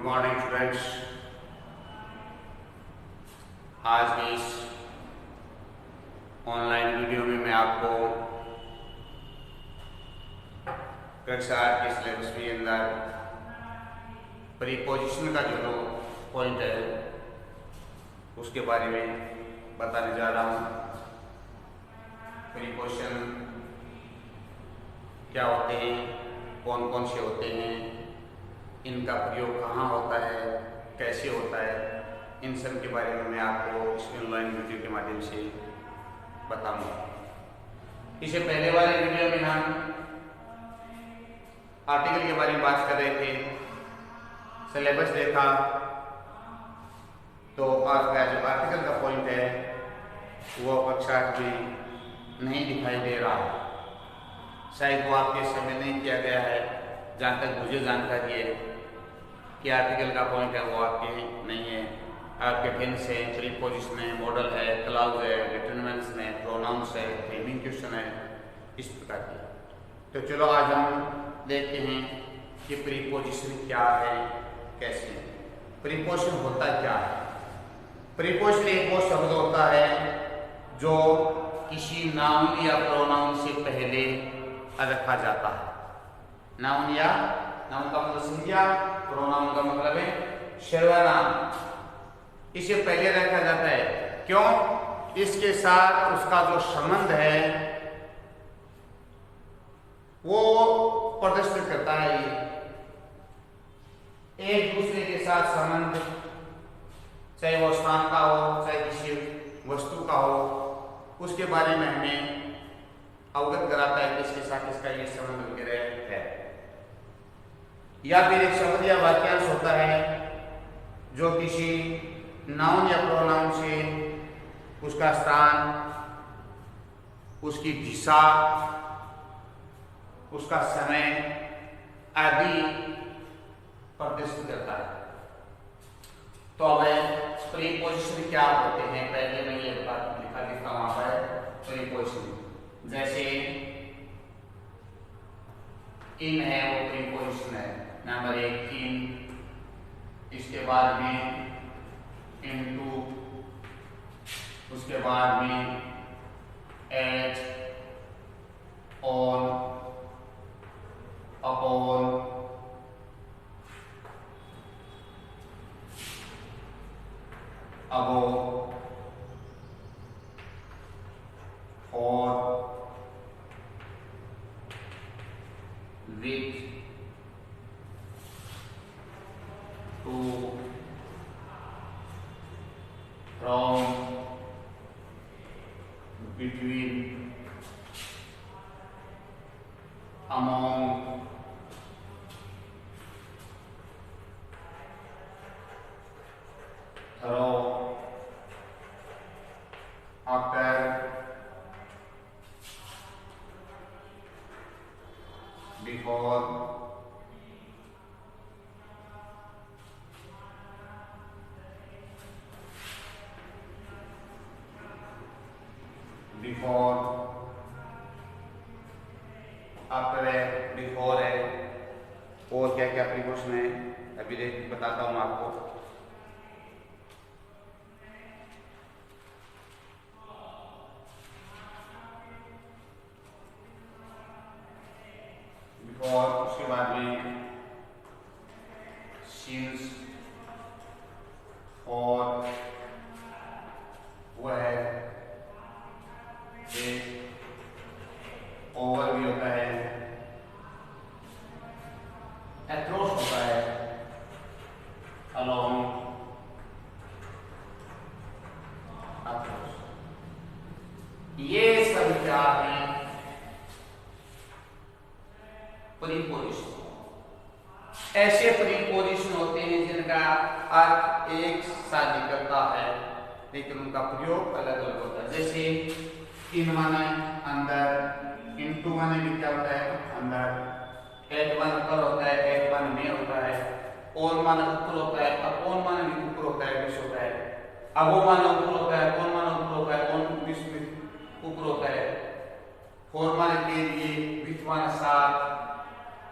Morning students. आज की इस ऑनलाइन वीडियो में मैं आपको कक्षा 8 के सिलेबस के अंदर प्रीपोजिशन का जो पॉइंट है उसके बारे में बताने जा रहा हूँ। प्रीपोजिशन क्या होते हैं, कौन कौन से होते हैं, इनका प्रयोग कहाँ होता है, कैसे होता है, इन सब के बारे में मैं आपको इस ऑनलाइन वीडियो के माध्यम से बताऊंगा। इससे पहले वाले वीडियो में हम आर्टिकल के बारे में बात कर रहे थे, सिलेबस देखा, तो आज का जो आर्टिकल का पॉइंट है वो कक्षा में नहीं दिखाई दे रहा। शायद वो आपके समय नहीं किया गया है। जहाँ तक मुझे जानकारी है कि आर्टिकल का पॉइंट है वो आपके नहीं है। आपके टेंस है, प्रीपोजिशन है, मॉडल है, क्लाउज है, डिटरमिनेंट्स है, प्रोनाउंस है, फ्रेमिंग क्वेश्चन है, इस प्रकार की। तो चलो आज हम देखते हैं कि प्रीपोजिशन क्या है, कैसे है। प्रीपोजिशन होता क्या है? प्रीपोजिशन एक वो शब्द होता है जो किसी नाउन या प्रोनाउन से पहले रखा जाता है। नाउन का मतलब संज्ञा, प्रोनाउन का मतलब है सर्वनाम। इसे पहले रखा जाता है। क्यों? इसके साथ उसका जो संबंध है वो प्रदर्शित करता है। एक दूसरे के साथ संबंध, चाहे वो स्थान का हो, चाहे किसी वस्तु का हो, उसके बारे में हमें अवगत कराता है कि इसके साथ इसका ये संबंध वगैरह है। या फिर एक शब्द या वाक्यांश होता है जो किसी नाउन या प्रोनाउन से उसका स्थान, उसकी दिशा, उसका समय आदि प्रदर्शित करता है। तो अब प्रीपोजिशन क्या होते हैं, पहले मैं ये बात लिखा दिखा वहां पर। प्रीपोजिशन जैसे इन है, वो प्रीपोजिशन है। नंबर 1 इन, इसके बाद में इनटू, उसके बाद में at, on, upon, above, for, with, to, from, between, among, through, after, before, before, after है, बिफोर है। और क्या क्या प्रीपोजिशन है अभी बताता हूं आपको। बिफोर, उसके बाद में सिंस, और वह है, ओवर भी होता है, एक्रॉस होता है, अलोंग, अक्रॉस। ये सब क्या है? प्रीपोजिशन। ऐसे प्रीपोजिशन होते हैं जिनका अर्थ एक सा निकलता है लेकिन उनका प्रयोग अलग अलग होता है। जैसे इन माने अंदर, इनटू माने भी क्या होता है? अंदर। एट माने ऊपर होता है, एट माने में होता है, ऑन माने ऊपर होता है, अपॉन माने भी ऊपर होता है, बीच होता है, अबो माने ऊपर होता है, कौन माने ऊपर होता है, ऑन बीच में ऊपर होता है, फोर माने के लिए, विथ माने साथ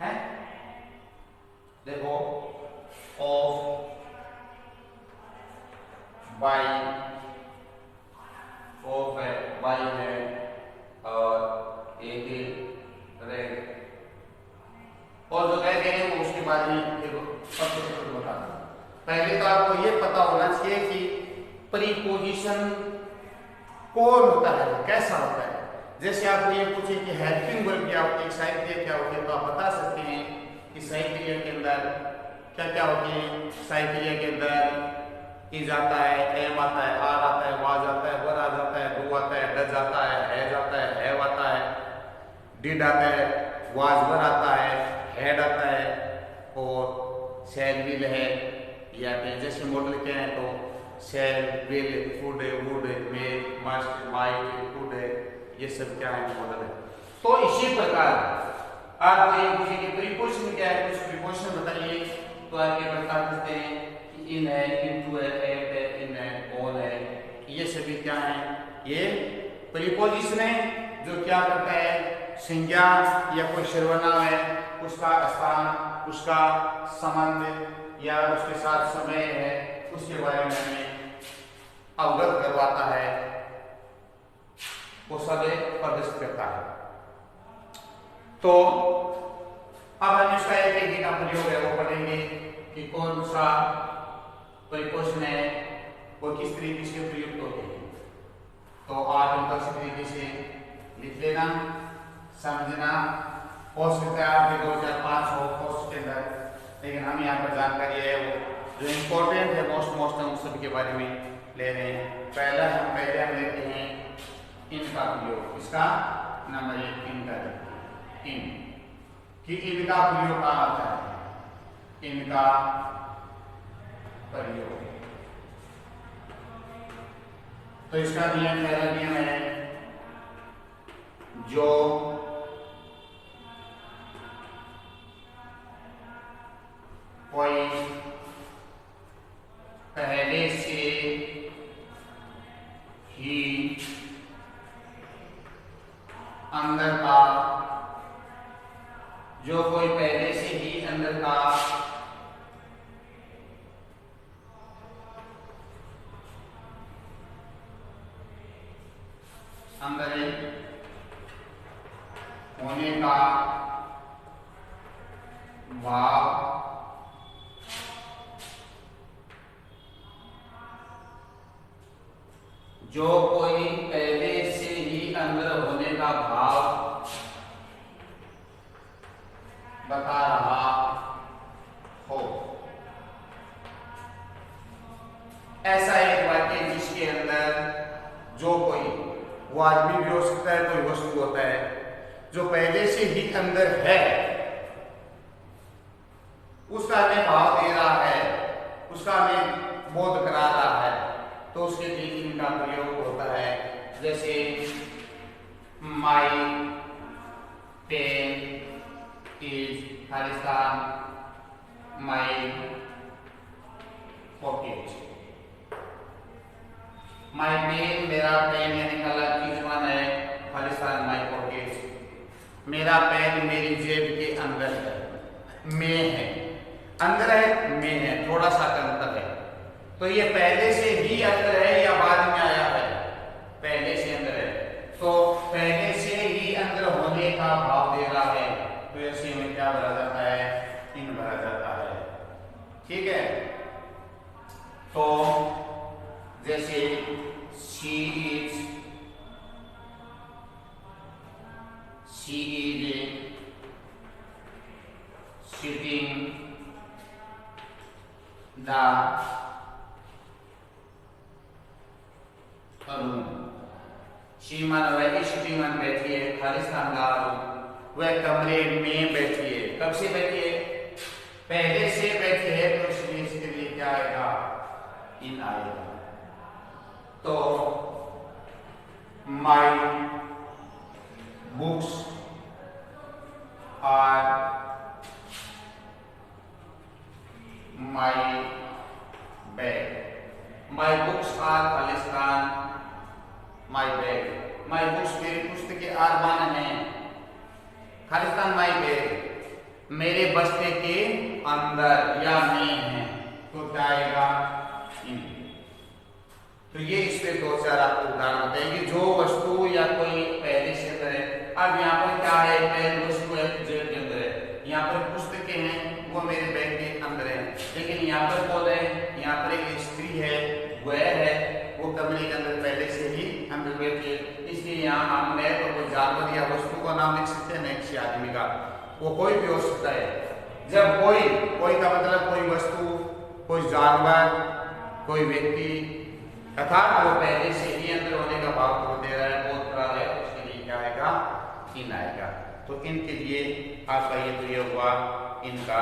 है। देखो ऑफ वाई, ऑफ है वाई है और एक रेड, और जो कह रहे हैं वो उसके बारे में बता दूं। पहले तो आपको ये पता होना चाहिए कि प्रीपोजिशन कौन होता है, कैसा होता है। जैसे आपको ये पूछे कि हेल्पिंग वर्ब क्या होती है, सहायक क्रिया क्या होती है, तो आप बता सकते हैं कि सहायक क्रिया के अंदर क्या क्या होती है। सहायक क्रिया के अंदर इज आता है, एम आता है, आर आता है, वाज आता है, वर आ जाता है, डू आता है, डज आता है, हैज आता है, हैव आता है, डिड आता है, वाज वर आता है, हैड आता है, और शैल विल है। या फिर जैसे मॉडल क्या है तो शैल will would would may must might could, ये सब क्या है मॉडल है। तो इसी प्रकार आप ये पूछे कि प्रीपोजिशन क्या है, कुछ प्रीपोजिशन बताइए, तो आगे बता सकते हैं कि इन है, इनटू है, एट है, इन है, ऑन है, ये सभी क्या है, ये प्रीपोजिशन है जो क्या करता है, संज्ञा या कोई सर्वनाम है उसका स्थान, उसका संबंध या उसके साथ समय है, उसके बारे में हमें अवगत करवाता है, वो सब प्रदर्शित करता है। तो अब हम इसका एक एक का प्रयोग है वो पढ़ेंगे कि कौन सा प्रीपोजिशन है वो किस तरीके से प्रयुक्त होते हैं। तो आप इनको अच्छी तरीके से लिख लेना, समझना। हो सकता है आपके 2005 हो कोर्स के अंदर, लेकिन हम यहाँ पर जानकारी है वो जो इम्पोर्टेंट है मोस्ट हम सब के बारे में ले रहे हैं। पहले हम लेते हैं इनका प्रयोग, इसका नंबर 1 इनका, इन कि इनका प्रयोग कहाँ आता है, इनका प्रयोग। तो इसका नियम, पहला नियम है जो कोई पहले से ही अंदर का, जो कोई पहले से ही अंदर का अंदर होने का भाव जो कोई पहले से ही अंदर होने का भाव बता रहा हो, ऐसा एक वाक्य जिसके अंदर जो कोई, वो आदमी भी हो सकता है, कोई वस्तु होता है जो पहले से ही अंदर है, उसका हमें भाव दे रहा है, उसका हमें बोध करा रहा है, तो उसके लिए इनका प्रयोग होता है। जैसे माई पेन इज खालिस्तान, माई पॉकेट। माई पेन, मेरा पेन यानी कलर की जुबान है, खालिस्तान माई पॉकेट। मेरा पेन मेरी जेब के अंदर है, में है, अंदर है, में है, थोड़ा सा अंतर है। तो ये पहले से ही अंदर है या बाद में आया है, पहले से अंदर है, तो पहले से ही अंदर होने का भाव दे रहा है, तो ऐसे में क्या भरा जाता है, इन भरा जाता है। ठीक है, तो जैसे she is sitting the room, she मान वह सिटिंग में बैठी है, खालिस्तान का वह कमरे में बैठी है। कब से बैठी है, पहले से बैठी है, तो इसलिए इसके लिए क्या आएगा, इन आएगा। तो my books are my bag, my books are Khalistan my bag, my books मेरी पुस्तकें आरमान है, खालिस्तान my bag मेरे बस्ते के अंदर या में है। क्या आएगा इन। तो ये इसमें दो चार आपको उदाहरण होते हैं कि जो वस्तु या कोई पहले से अंदर है। अब यहाँ पर क्या है, पेन वस्तु है जेब के अंदर है, यहाँ पर पुस्तकें हैं वो मेरे बैग के अंदर है, लेकिन यहाँ पर कौन है, यहाँ पर एक स्त्री है, वह है, वो कमरे के अंदर पहले से ही अंदर बैठी है। इसलिए यहाँ हमने तो कोई जानवर या वस्तु का नाम लिख सकते हैं, किसी आदमी का, वो कोई भी हो सकता है। जब कोई का मतलब कोई वस्तु, कोई जानवर, कोई व्यक्ति, अर्थात वो पहले से ही अंदर होने का भाव को दे रहा है, बहुत बड़ा है, उसके लिए क्या आएगा इन आएगा। तो इनके लिए आपका ये तो ये हुआ इनका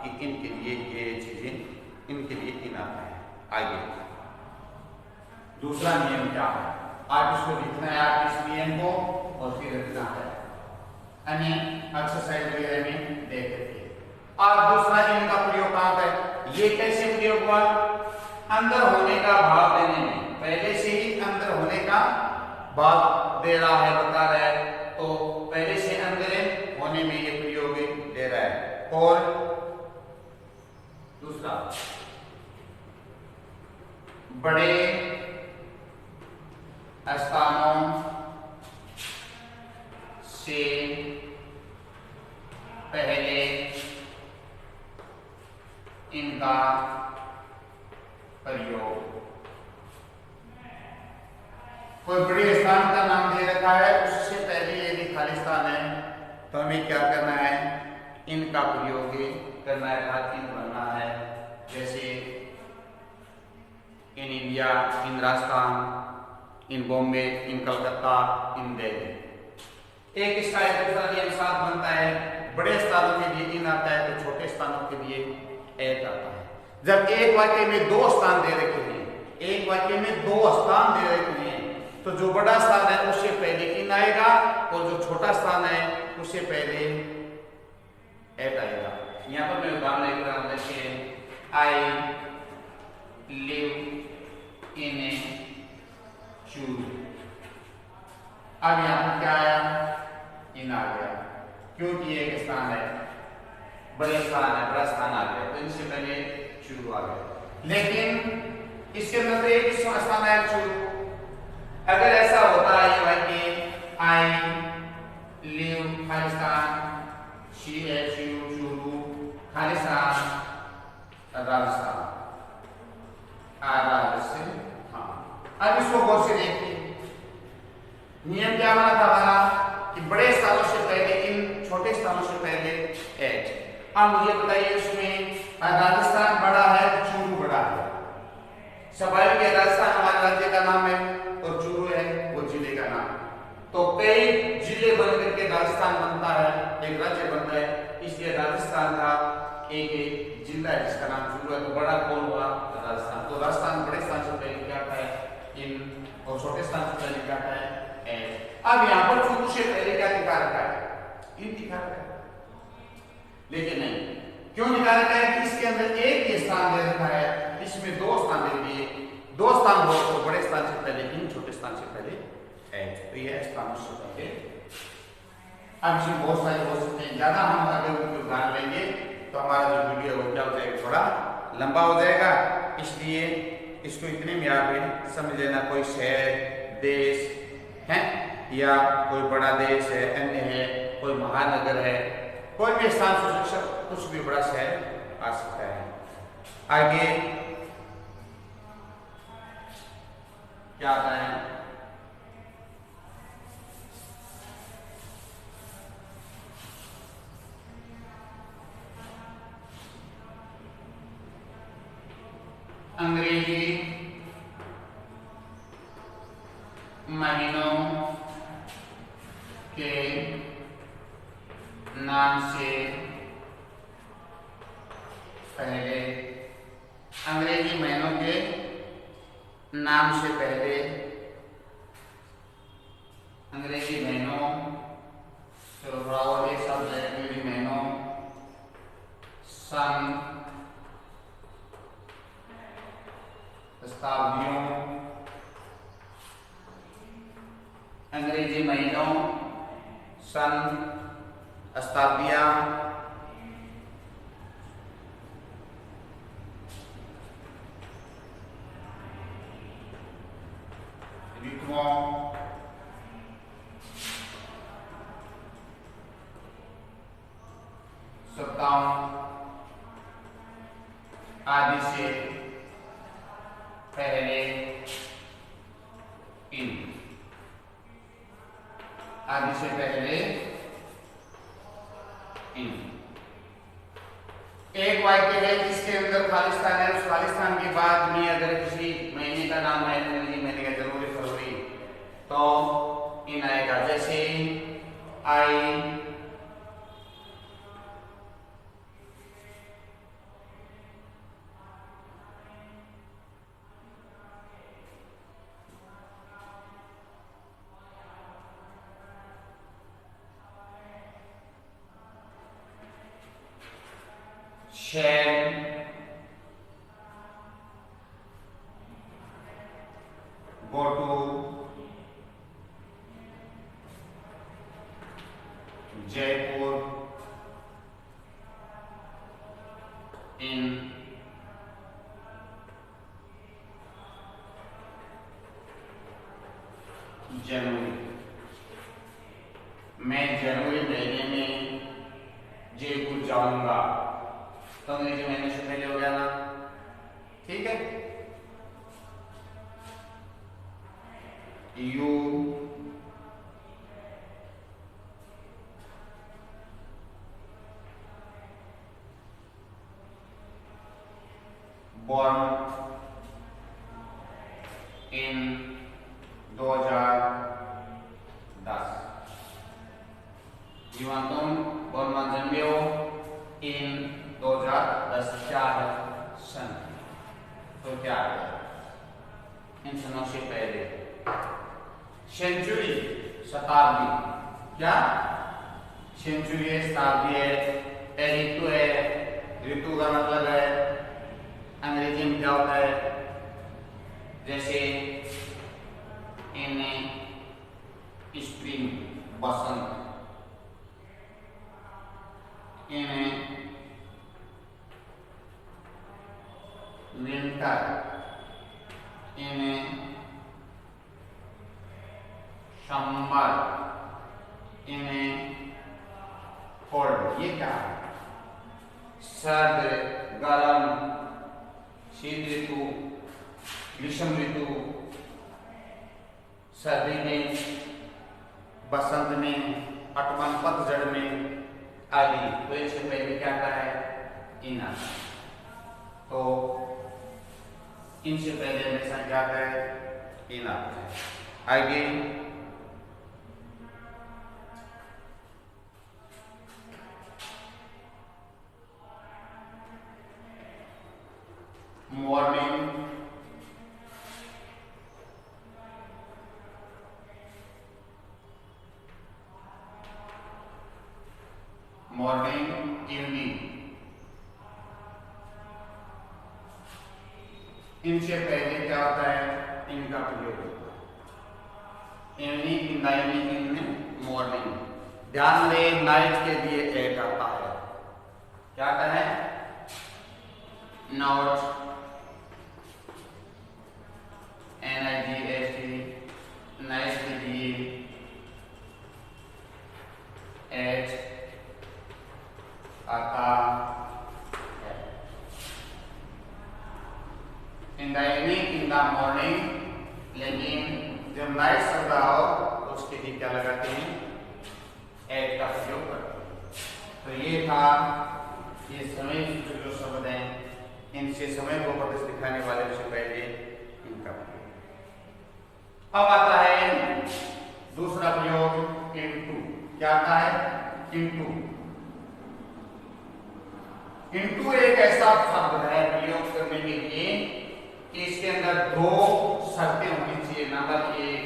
कि इनके लिए ये चीजें इनके लिए इन आता है। आगे दूसरा नियम क्या है, आप इसको लिखना है, आप इस नियम को और फिर रखना है, अन्य एक्सरसाइज वगैरह में देख रखिए। और दूसरा इनका प्रयोग कहाँ है, ये कैसे प्रयोग हुआ, अंदर होने का भाव देने में, पहले से ही अंदर होने का भाव दे रहा है, बता रहा है, तो पहले से अंदर होने में ये प्रयोग दे रहा है। और दूसरा बड़े स्थानों से पहले इनका प्रयोग, कोई बड़े स्थान का नाम दे रखा है, उससे पहले यदि खाली स्थान है तो हमें क्या करना है, इनका प्रयोग करना है, इन बनना है। जैसे इन इंडिया, इन राजस्थान, इन बॉम्बे, इन कलकत्ता, इन दिल्ली। एक इसका एक दूसरा नियम साथ बनता है, बड़े स्थानों के लिए इन आता है तो छोटे स्थानों के लिए एक आता है। जब एक वाक्य में दो स्थान दे रखे हैं, एक वाक्य में दो स्थान दे रखे हैं, तो जो बड़ा स्थान है उससे पहले इन आएगा और जो छोटा स्थान है उससे पहले एट आएगा। यहाँ पर मैं उदाहरण एक तरह देखिए, आई लिव इन ए चूरू। अब यहाँ पर क्या आया, इन आ गया, क्योंकि एक स्थान है, बड़े स्थान है, बड़ा स्थान आ गया, तो इनसे पहले चूरू आ गया। लेकिन इसके अंदर तो एक स्थान है चूरू। अगर ऐसा होता है ये वाक्य, आई लिव खालिस्तान, शी है चूरू, खालिस्तान राजस्थान, राजस्थान। हाँ, अब इसको गौर से देखिए, नियम क्या बना था हमारा कि बड़े स्थानों से पहले इन, छोटे स्थानों से पहले एट। अब मुझे बताइए उसमें राजस्थान बड़ा है, चूरू बड़ा है, स्वाभाविक है, राजस्थान हमारे राज्य का नाम है और चूरू है वो जिले का नाम। तो कई जिले बन करके राजस्थान बनता है, एक राज्य बनता है, इसलिए राजस्थान का एक जिला है जिसका नाम चूरू है। तो बड़ा कौन हुआ, राजस्थान। तो राजस्थान बड़े स्थान से पहले क्या है इन, और छोटे स्थान से पहले क्या है एट। अब यहाँ पर चूरू से पहले क्या दिखा रखा है, इन दिखा रखा है, लेकिन नहीं, क्यों दिखा रखा है कि इसके अंदर एक ही स्थान दे रखा है, इसमें दो स्थान दे दिए, दो स्थान हो तो बड़े स्थान से पहले इन, छोटे स्थान से पहले एट। तो यह स्थान से पहले। अब इसमें बहुत सारे हो सकते हैं, ज्यादा हम अगर उनके उदाहरण लेंगे तो हमारा जो वीडियो वो क्या हो जाएगा, थोड़ा लंबा हो जाएगा। इसलिए इसको इतने में आप समझ लेना, कोई शहर, देश है या कोई बड़ा देश है, अन्य है, कोई महानगर है, कोई भी स्थान से कुछ भी बड़ा शहर आ सकता है। आगे क्या आता है, अंग्रेजी महीनों के नाम से पहले, अंग्रेजी महीनों के नाम से पहले, अंग्रेजी महीनों, चलो थोड़ा और एक शब्द है, अंग्रेजी महीनों, सन, शताब्दियों, अंग्रेजी महीनों, सन, शताब्दियां, मों, सत्तावन आदि से पहले इन, आदि से पहले इन। एक वाक्य है जिसके अंदर खालिस्तान है, उस खालिस्तान के बाद में अगर किसी महीने का नाम है, महीने का जनवरी फरवरी, तो इन आएगा। जैसे आई shall go to Jaipur in जनवरी। मैं जनवरी महीने में जयपुर जाऊंगा, तो अंग्रेजी महीने से पहले हो गया ना, ठीक है। You born in 2010। जीवन तुम born जन्मे हो in 2010, क्या है सन, तो क्या है इन सनों से पहले। सेंचुरी शताब्दी, क्या सेंचुरी है, शताब्दी है। ऋतु है, ऋतु का मतलब है अंग्रेजी में क्या होता है, जैसे इन spring Basant, in winter, in summer, in cold. ये क्या है, सर्द, गर्म, शीत ऋतु, ग्रीष्म ऋतु, सर्दी में, बसंत में, अटमन पतझड़ में आदि। तो इससे पहले क्या आता है, इन आता है। तो इनसे पहले हमेशा क्या आता है, इन आता है। आगे मॉर्निंग, मॉर्निंग, इवनिंग, इनसे पहले क्या होता है, इनका प्रयोग होता है। Evening, in the evening, in morning. ध्यान दें, नाइट के लिए एक आता है, क्या आता है, नॉट, NIGHT, नाइट के लिए एच आता है। In the evening, in the morning, लेकिन जब नाइट शब्द आओ तो उसके लिए क्या लगाते हैं, एच का प्रयोग करते हैं। तो ये था, ये समय सूचक जो शब्द हैं, इनसे समय को प्रदेश दिखाने वाले से पहले इनका प्रयोग। अब आता है दूसरा प्रयोग, इनटू। क्या आता है, इनटू। इनटू एक ऐसा शब्द है प्रयोग करने के लिए कि इसके अंदर दो शर्तें होनी चाहिए। नंबर एक,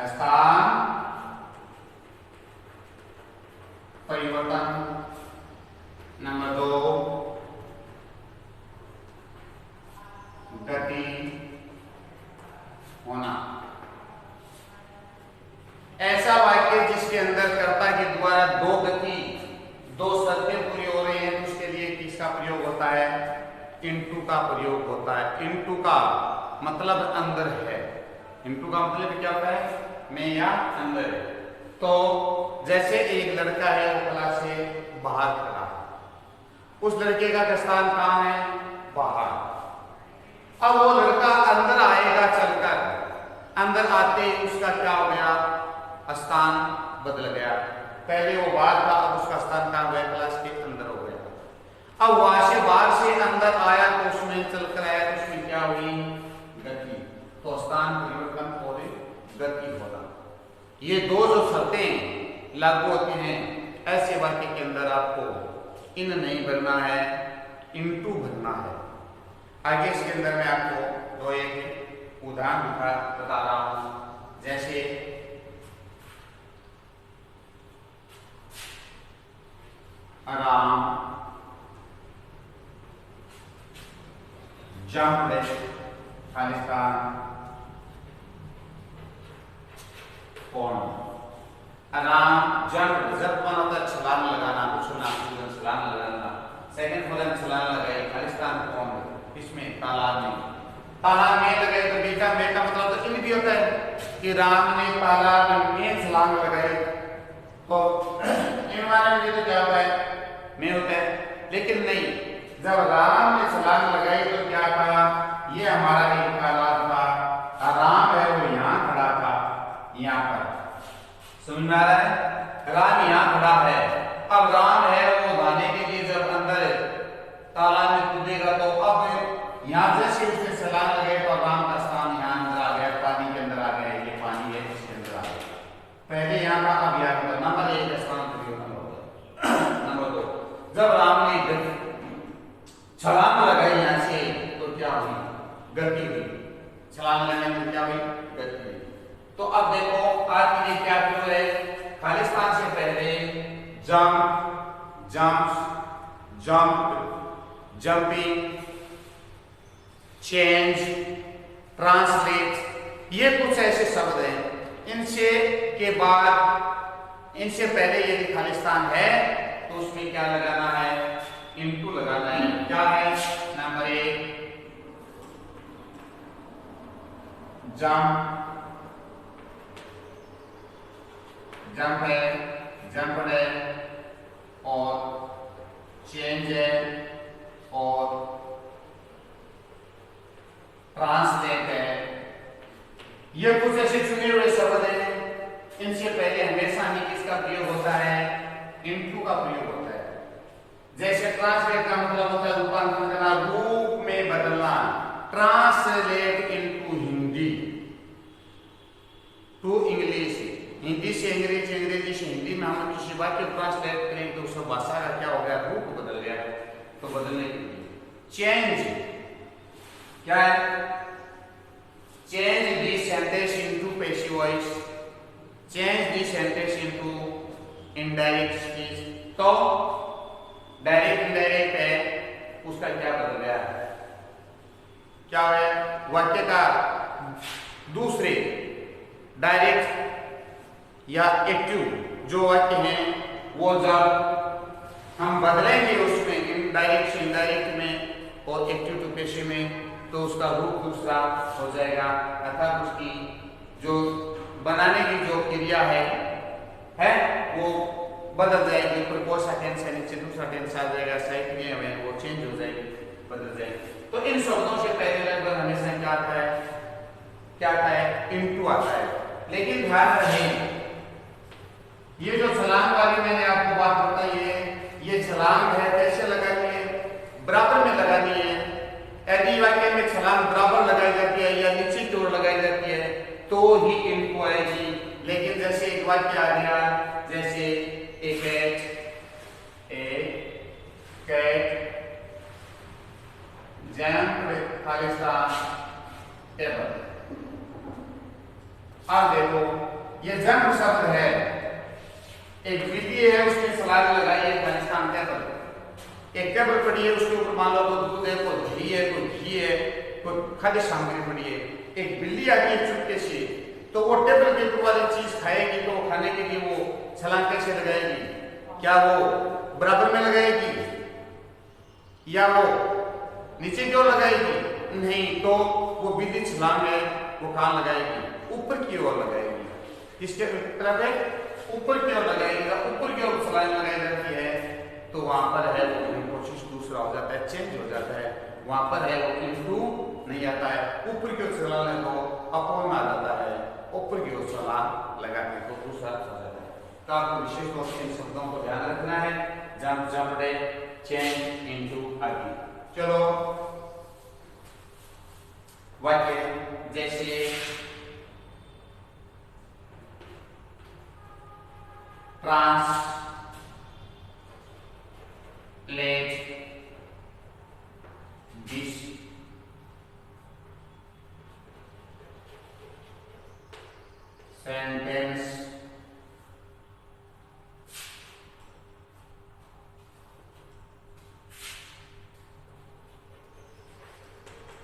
स्थान परिवर्तन। नंबर दो, गति होना। ऐसा वाक्य जिसके अंदर कर्ता के द्वारा दो गति, दो शर्तें पूरी हो रही हैं, उसके लिए किसका प्रयोग होता है, इनटू का प्रयोग होता है। इनटू का मतलब अंदर है। इनटू का मतलब क्या होता है? में या अंदर है। तो जैसे एक लड़का है वो क्लास से बाहर खड़ा, उस लड़के का स्थान कहाँ है? बाहर। अब वो लड़का अंदर आएगा चलकर, अंदर आते ही उसका क्या हो गया? स्थान बदल गया। पहले वो बाहर था, अब उसका स्थान कहाँ हो गया? क्लास के अंदर हो गया। अब वहां से बाहर से अंदर आया तो उसमें चलकर आया तो उसमें क्या हुई? गति। तो स्थान परिवर्तन और गति होना, ये दो जो शर्तें लागू होती हैं ऐसे वाक्य के अंदर आपको इन नहीं भरना है, इनटू भरना है। आगे इसके अंदर मैं आपको दो एक उदाहरण बता रहा हूं। जैसे आराम, जंप, खालिस्तान, कौन। आराम, जंप, जब कौन होता है? छलांग लगाना, उछलना, कूदना, छलांग लगाना। सेकंड फॉरन छलांग लगाए। खालिस्तान कौन? इसमें तालाब में। तालाब में लगाए तो बीटा में का मतलब तो इन भी होता है कि राम ने तालाब में छलांग लगाई, तो इन वाले में तो क्या होता है? में होता है। लेकिन नहीं, जब राम ने छलांग लगाई तो क्या था? ये हमारा एक तालाब था, राम है वो यहाँ खड़ा था, यहाँ पर। समझ में आ रहा है? राम यहाँ खड़ा है। अब राम है वो नहाने के लिए जब अंदर तालाब में कूदेगा तो अब यहाँ जैसे उसने छलांग लगाई तो राम का स्थान यहाँ अंदर आ गया, पानी के अंदर आ गया। ये पानी है, इसके अंदर आ गया। पहले यहाँ का, अब यहाँ का। नंबर एक का स्थान परिवर्तन होता है। नंबर दो, जब राम ने छलांग लगाई यहाँ से तो क्या हुई? गति हुई। छलांग लगाने में क्या हुई? गति हुई। तो अब देखो आज के लिए क्या क्यों है? खालिस्तान से पहले jump, jumps, jump, jumping, change, translate, ये कुछ ऐसे शब्द हैं। इनसे के बाद, इनसे पहले यदि खालिस्तान है तो उसमें क्या लगाना है? इनटू लगाना है। क्या है? नंबर एक जंप, जंप है, जंप है, और चेंज है, और ट्रांसलेट है। ये कुछ ऐसे चुने हुए शब्द हैं। इनसे पहले हमेशा ही किसका प्रयोग होता है? इनटू का प्रयोग होता है। जैसे ट्रांसलेट का मतलब होता है रूपांतरण करना, रूप में बदलना। Translate into Hindi, to English, Hindi से अंग्रेजी, अंग्रेजी से हिंदी में हम किसी वाक्य ट्रांसलेट करेंगे तो उस भाषा का क्या हो गया? रूप बदल गया। तो बदलने के लिए चेंज क्या है? Change the sentence into passive voice, change the sentence into indirect speech. तो डायरेक्ट इनडायरेक्ट है, उसका क्या बदल गया? क्या है? वाक्य का दूसरे डायरेक्ट या एक्टिव जो वाक्य हैं वो जब हम बदलेंगे उसमें इनडायरेक्ट से इनडायरेक्ट में और एक्टिव टू पैसिव में, तो उसका रूप दूसरा हो जाएगा। अर्थात उसकी जो बनाने की जो क्रिया है वो बदल जाएगी। प्रपोज टेंस है, नीचे दूसरा टेंस आ जाएगा, सही क्रिया में वो चेंज हो जाएगी, बदल जाएगी। तो इन शब्दों से पहले लगभग हमेशा क्या आता है? क्या आता है? इनटू आता है। लेकिन ध्यान रहे, ये जो छलांग वाली मैंने आपको बात बताई है, ये छलांग है, कैसे लगानी है? बराबर में लगानी है। यदि वाक्य में छलांग बराबर लगाई जाती है या नीचे की ओर लगाई जाती है तो ही इनको आएगी। लेकिन जैसे एक वाक्य आ गया, जैसे ए कैट जंप्ड खालिस्तान टेबल। अब देखो ये जंप शब्द है, एक बिल्ली है उसने छलांग लगाई है खालिस्तान टेबल। एक टेबल पड़ी है, उसके ऊपर मान लो कोई दूध है, कोई घी है, कोई घी है, कोई खाद्य सामग्री पड़ी है। एक बिल्ली आती है चुपके से, तो वो टेबल के ऊपर वाली चीज खाएगी तो खाने के लिए वो छलांग कैसे लगाएगी? क्या वो बराबर में लगाएगी या वो नीचे की ओर लगाएगी? नहीं, तो वो विधि छलांग है वो कहाँ लगाएगी? ऊपर की ओर लगाएगी। किसके तरफ है? ऊपर की ओर लगाएगी। ऊपर की ओर छलांग लगाई जाती है तो वहां पर है वो कोशिश दूसरा हो जाता है, चेंज हो जाता है। वहां पर है वो इनटू नहीं आता है, ऊपर की ओर छलांग है तो अपॉन आ जाता है। ऊपर की ओर छलांग लगाने को दूसरा हो जाता है। तो आपको विशेष तौर से इन शब्दों को ध्यान रखना है। Jump jump day change into आदि। चलो वाक्य जैसे translate this sentence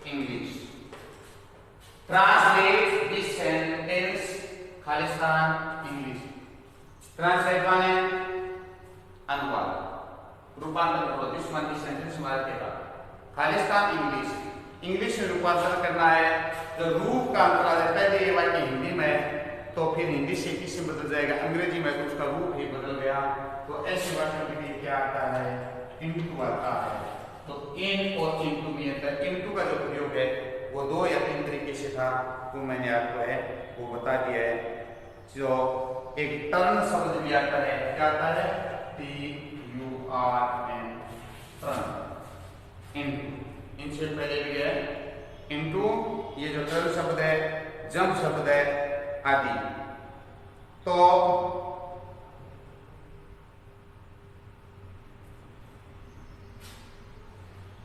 English. Translate this sentence Khalistan English. Translate माने अनुवाद, रूपांतर करो। दिस वन दिस सेंटेंस माने क्या? खालिस्तान इंग्लिश, इंग्लिश में रूपांतर करना है। जो रूप का अंतर है, पहले ये वाक्य हिंदी में तो फिर हिंदी से किससे बदल जाएगा? अंग्रेजी में तो उसका रूप ही बदल गया। तो ऐसे वाक्यों के लिए क्या आता है? इनटू आता है। तो इन और इनटू में अंतर। इनटू का जो प्रयोग है वो 2 या 3 तरीके से था, वो मैंने आपको है वो बता दिया है। जो एक टर्न शब्द भी आता है, क्या आता है? TURN, turn. इनटू, इनसे पहले भी है इनटू। ये जो टर्न शब्द है, जंप शब्द है आदि। तो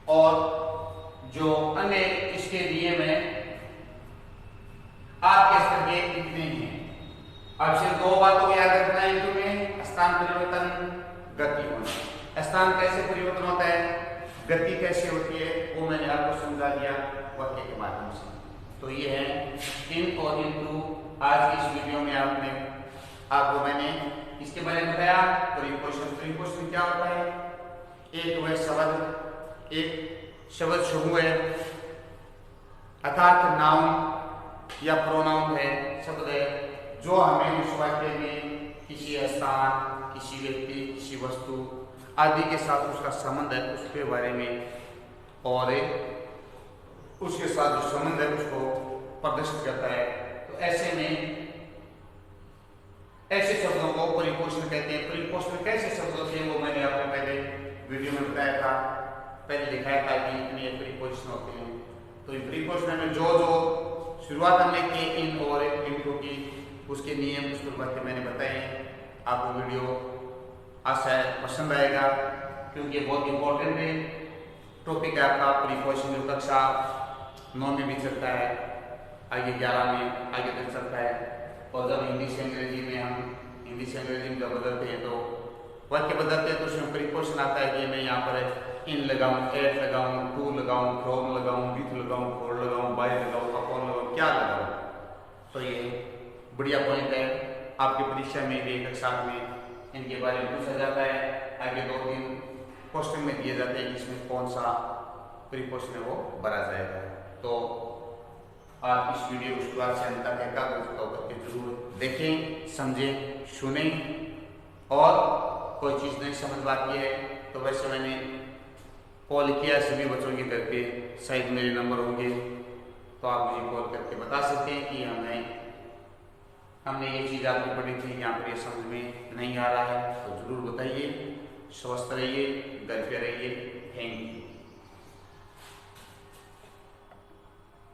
और जो अन्य इसके लिए में आपके स्तर के इतने हैं। अब सिर्फ 2 बातों को याद रखना है इनटू में। स्थान परिवर्तन, गति होना। स्थान कैसे परिवर्तन होता है, गति कैसे होती है, वो मैंने आपको समझा दिया वाक्य के माध्यम से। तो ये है इन और इनटू। आज की इस वीडियो में आपको मैंने इसके बारे में बताया। प्रीपोजिशन, प्रीपोजिशन क्या होता है? एक वह शब्द, एक शब्द समूह है अर्थात नाउन या प्रोनाउन है, शब्द है जो हमें उस वाक्य में किसी स्थान, किसी व्यक्ति, किसी वस्तु आदि के साथ उसका संबंध है, उसके बारे में और उसके साथ जो संबंध है उसको प्रदर्शित करता है। तो ऐसे में ऐसे शब्दों को प्रीपोजिशन कहते हैं। प्रीपोजिशन कैसे शब्द होते हैं वो मैंने आपको पहले वीडियो में बताया था, पहले दिखाया था कि इतने प्रीपोजिशन होते हैं। तो इन प्रीपोजिशन में जो जो शुरुआत हमने की इन और इनटू की, उसके नियम उसके बातें मैंने बताए। आपको वीडियो आशा है पसंद आएगा, क्योंकि ये बहुत इंपॉर्टेंट है टॉपिक है आपका। प्रीपोजिशन जो कक्षा 9 में भी चलता है, आगे 11 में आगे तक चलता है। और जब हिंदी से अंग्रेजी में हम हिंदी से अंग्रेजी में जब बदलते हैं तो वाक्य बदलते हैं तो उसमें प्रीपोजिशन आता है कि मैं यहाँ पर इन लगाऊं, एट लगाऊं, टू लगाऊं, फ्रॉम लगाऊं, विथ लगाऊं, फॉर लगाऊं, बाय लगाऊं, अपॉन लगाऊं, क्या लगाऊं। तो ये बढ़िया पॉइंट है। आपकी परीक्षा में भी कक्षा में इनके बारे में पूछा जाता है। आगे 2-3 क्वेश्चन में दिए जाते हैं कि इसमें कौन सा प्रीपोजिशन है वो भरा जाएगा। तो आप इस वीडियो को शुरुआत से अंत तक एकाग्रता करके जरूर देखें, समझें, सुनें। और कोई चीज़ नहीं समझ में आती है तो वैसे मैंने कॉल किया सभी बच्चों के घर पे, शायद मेरे नंबर होंगे तो आप मुझे कॉल करके बता सकते हैं कि हमने ये चीज़ आपको पढ़ी थी, यहाँ पर ये समझ में नहीं आ रहा है, तो ज़रूर बताइए। स्वस्थ रहिए, घर पे रहिए। Thank you.